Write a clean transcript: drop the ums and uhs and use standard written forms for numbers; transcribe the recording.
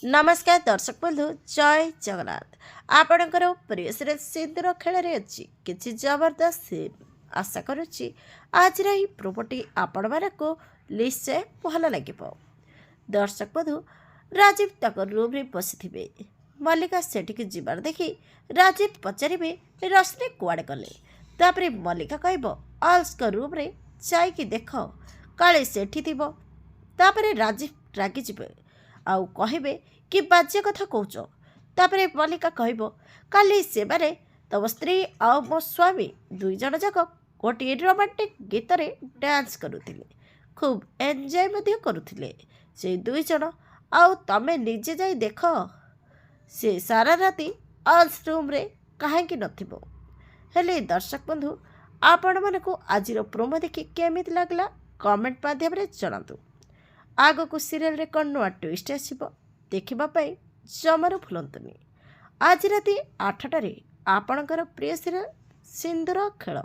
नमस्कार दर्शक बंधु जय जगन्नाथ। आपणकर प्रिय सीरियल सिंदूर खेल अच्छी किसी जबरदस्त सीन आशा करुच्ची आज प्रोमोटी आपण मानक निश्चय भल लगे। दर्शक बंधु राजीव तक रूम रे बसी मल्लिका सेठिक जीवार देखी राजीव पचारे रश्मि कुआड़े गले। तापर मल्लिका कह आल्स रूम रे जाइकी देख काले सेठी थी। तापर राजीव रागिजे आउ कहे कि बाज्य कथा कौच। तापर मल्लिका कह काली से तम स्त्री आउ मो स्वामी दुई जन जाक गोटे रोमांटिक गीत रे डांस करुथिले, खूब एंजॉय करुथिले से दुई जन। आउ तमे निजे जाई देख से सारा राति आल्स रूम रे कहीं नथिबो। हेले दर्शक बंधु आपण मानक आज प्रोमो देखि केमिति लागला कमेंट माध्यम रे जणातु। आगको सीरियल रे कौन नुआ ट्विस्ट आसिबो देखिबा जमारू भूलंतुनि। आज राति 8टारे आपणकर प्रिय सीरियल सिंदूर खेल।